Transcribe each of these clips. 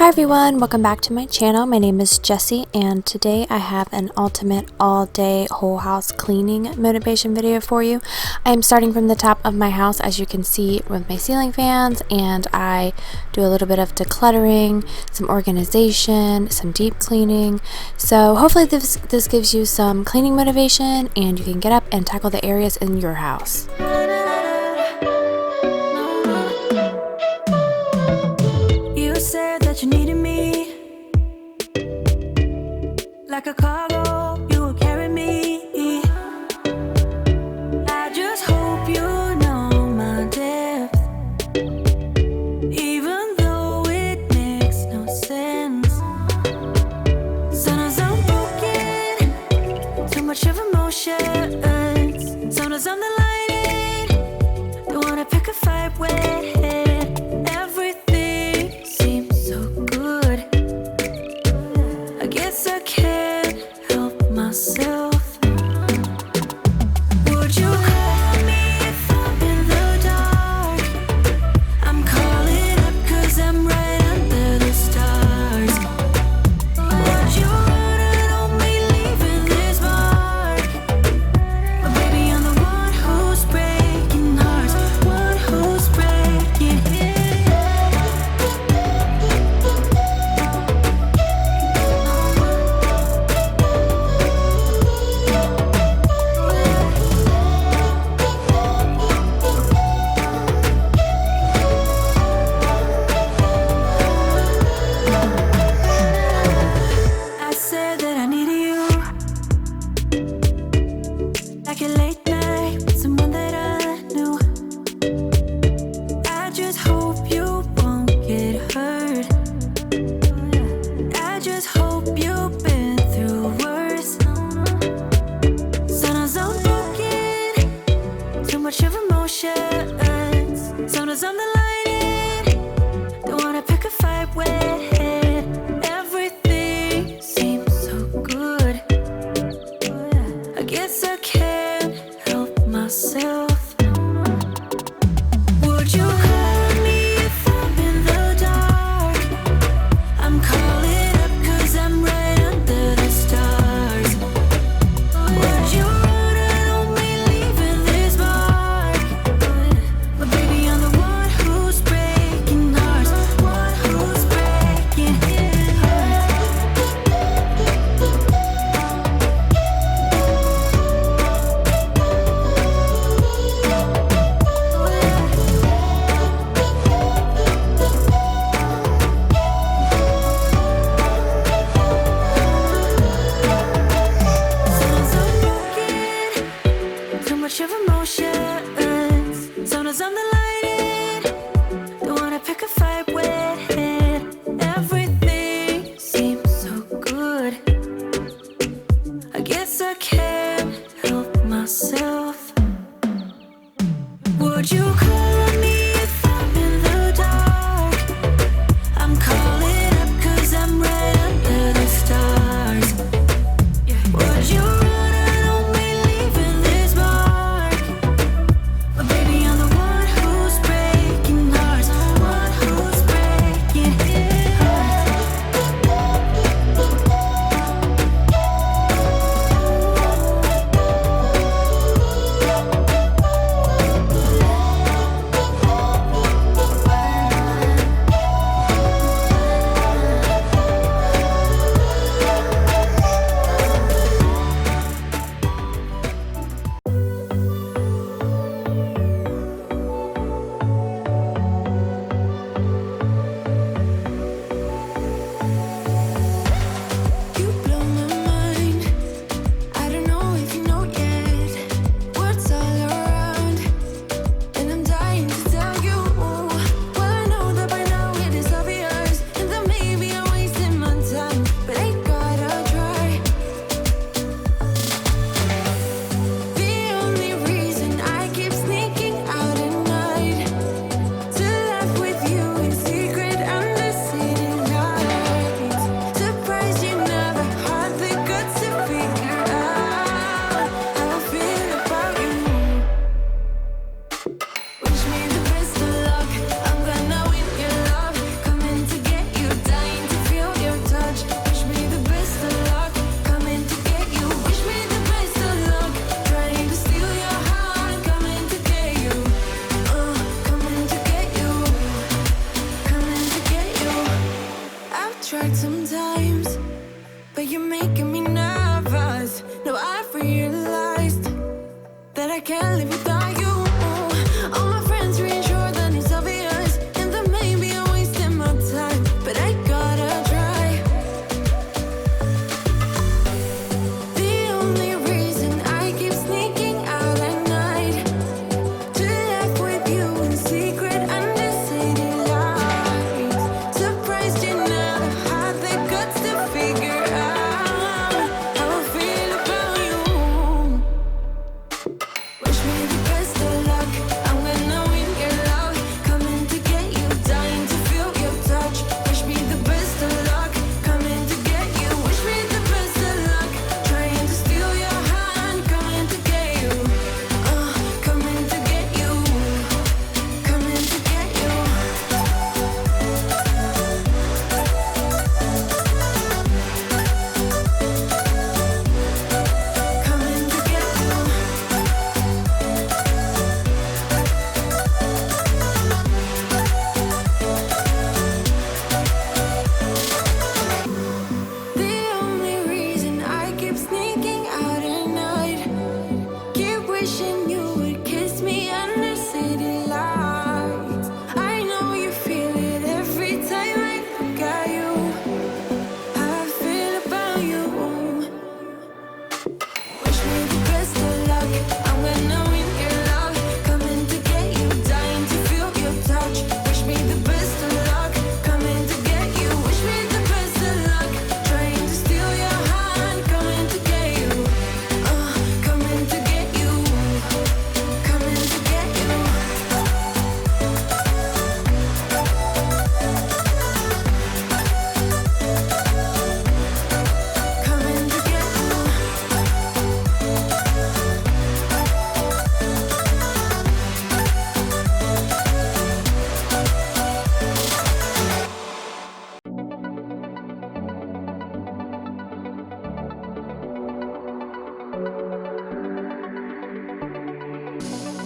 Hi everyone, welcome back to my channel. My name is Jessie and today I have an ultimate all-day whole house cleaning motivation video for you. I am starting from the top of my house, as you can see, with my ceiling fans, and I do a little bit of decluttering, some organization, some deep cleaning. So hopefully this gives you some cleaning motivation and you can get up and tackle the areas in your house. You needed me like a cargo, you will carry me. I just hope you know my depth, even though it makes no sense. Sometimes I'm broken, too much of emotions. Sometimes I'm the lightning, don't wanna pick a fight with. I can't help myself. Would you call me if I'm in the dark? I'm calling up 'cause I'm right under the stars. Would you run on me leaving this mark? But baby, I'm the one who's breaking hearts, one who's breaking it. Like a late night with someone that I knew. I just hope you won't get hurt. I just hope you've been through worse. Sometimes I'm broken, too much of emotions. Sometimes I'm the lightning, don't wanna pick a fight with. Everything seems so good. I guess I can't help myself. Would you call me if I'm in the dark? I'm calling up 'cause I'm right under the stars. Would you run on me leaving this mark? But baby, I'm the one who's breaking hearts, one who's breaking hearts. Too much of emotions. Sometimes I'm the lightning, don't wanna pick a fight with. Everything seems so good. I guess I can't help myself. Would you call me if I'm in the dark? I'm calling up 'cause I'm right under the stars. Would you run on me leaving this mark? But baby, I'm the one who's breaking hearts, one who's breaking hearts. can't live without you. All my friends reassure that it's obvious, and that maybe I'm wasting my time, but I gotta try. The only reason I keep sneaking out at night to laugh with you in secret under city lights. Surprised you never had the guts to figure out how I feel about you. Wish me the best of luck. I'm gonna win your love, coming to get you, dying to feel your touch. Wish me the best of luck, coming to get you. Wish me the best of luck, trying to steal your hand, coming to get you. Coming to get you, coming to get you. Coming to get you. The only reason I keep sneaking out at night, keep wishing you would kiss me under city lights. I know you feel it every time I look at you. How I feel about you. Wish me the best of luck. I'm gonna win your love, coming to get you, dying to feel your touch. Wish me the best of luck, coming to get you. Wish me the best of luck, trying to steal your hand, coming to get you. Coming to get you, coming to get you. Coming to get you.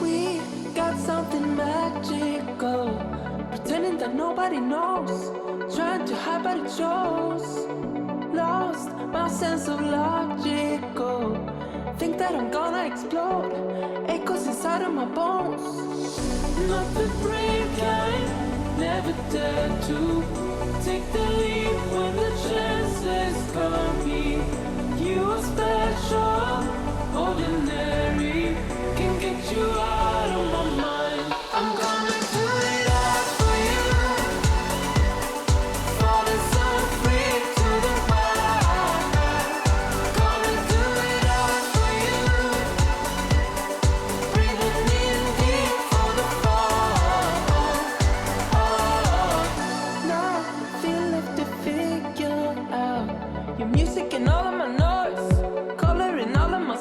We got something magical, pretending that nobody knows, trying to hide but it shows. Lost my sense of logical, think that I'm gonna explode, echoes inside of my bones. Not the brave kind, never dare to take the leap when the chances come. You are special, ordinary, can get you out of my mind. I'm gonna do it all for you, falling so free to the wild. Gonna do it all for you, breathing in deep for the fall. Now I feel left to figure out your music and all of my noise, coloring all of my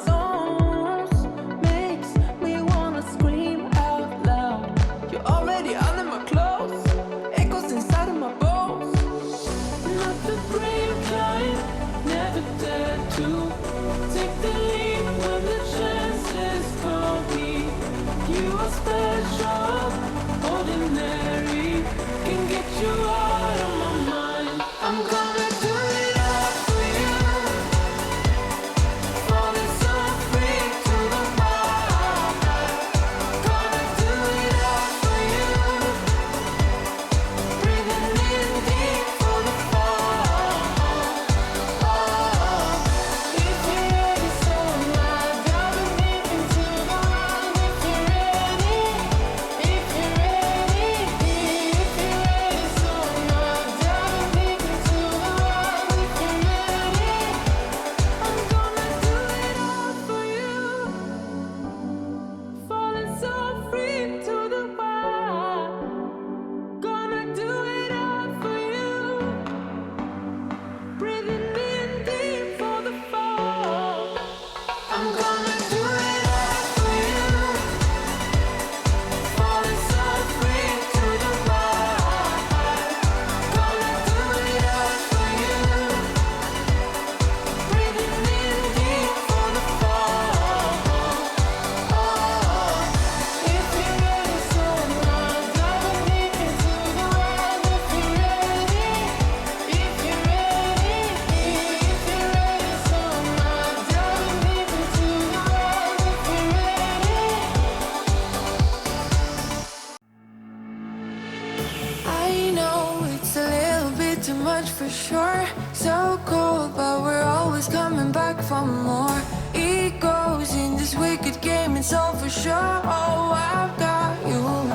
touch for sure. So cold, but we're always coming back for more. Egos in this wicked game, it's all for sure. Oh, I've got you.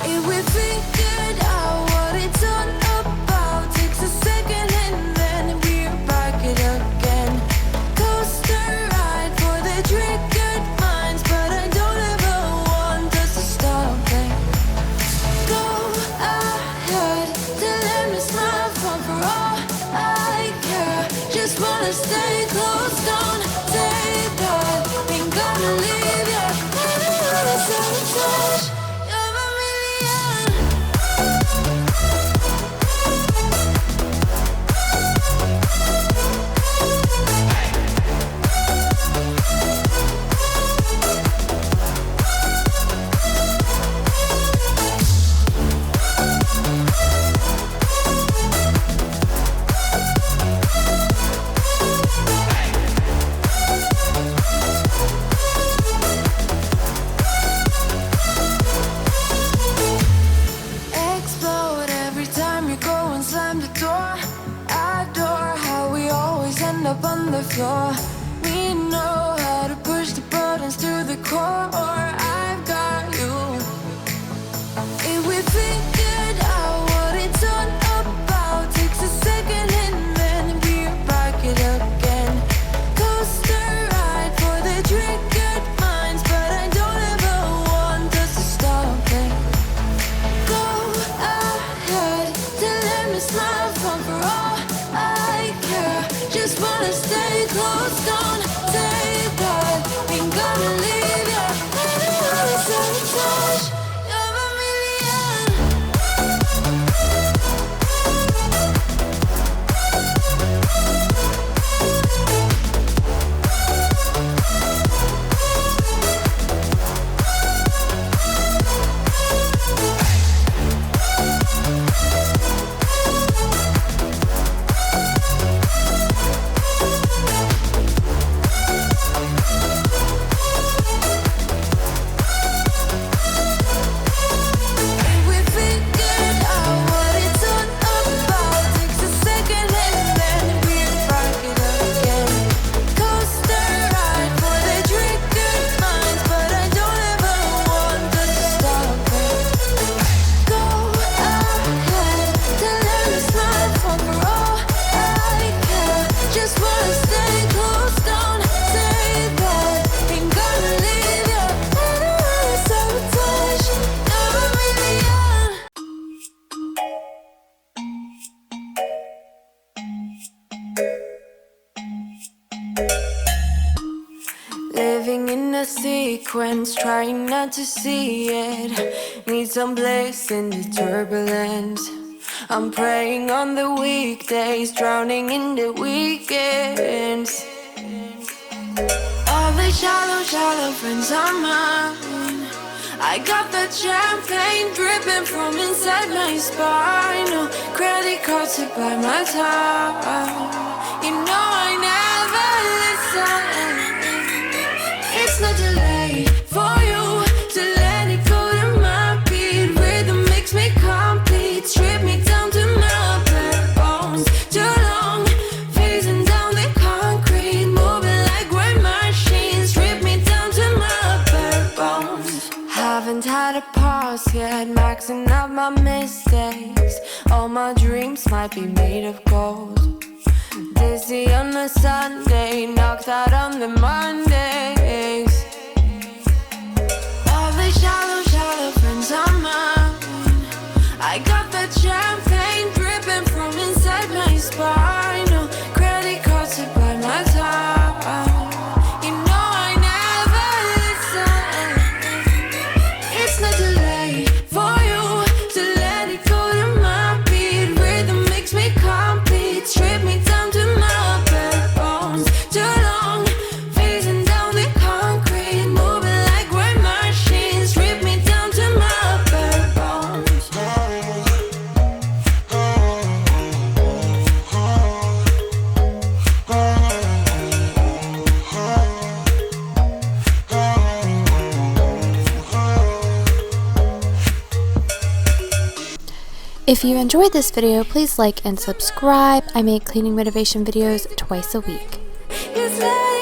If we figured out what it's all about, takes a second and then we're back it again. Coaster ride for the triggered minds, but I don't ever want us to stop it. Go ahead, tell them it's my fault for all I care. Just wanna stay close, don't say that. Ain't gonna leave ya. Another sabotage. You're a million. Explode every time you go and slam the door. Adore how we always end up on the floor. We know how to push the buttons to the core. I've got you. If we figured out what it's all about, takes a second and then we're back it again. Coaster ride for the triggered minds, but I don't ever want us to stop it. Go ahead, tell them it's my fault for all I care. Just wanna stay close, don't say that. Ain't gonna leave ya. Another sabotage. You're a million. If we figured out what it's all about, takes a second and then we're back it again. Coaster ride for the triggered minds, but I don't ever want us to stop it. Go ahead, tell them it's my fault for all I care. Just wanna stay close, don't say that. Ain't gonna leave ya. Another sabotage. You're a million. Living in a sequence, trying not to see it. Need some bliss in the turbulence. I'm praying on the weekdays, drowning in the weekends. All the shallow, shallow friends are mine. I got that champagne dripping from inside my spine. No credit cards to buy my time. You know I never listen. It's not too late for you to let it go to my beat. Rhythm makes me complete. Strip me down to my bare bones. Too long, phasing down the concrete. Moving like we're machines. Strip me down to my bare bones. Haven't had a pause yet, maxing out my mistakes. All my dreams might be made of gold. Dizzy on a Sunday, knocked out on the Mondays. All the shallow, shallow friends are mine. I got that champagne dripping from inside my spine. No credit cards to buy my time. You know I never listen. It's not too late for you to let it go to my beat. Rhythm makes me complete. Strip me down to my bare bones. Too long, phasing down the If you enjoyed this video, please like and subscribe. I make cleaning motivation videos twice a week. It's like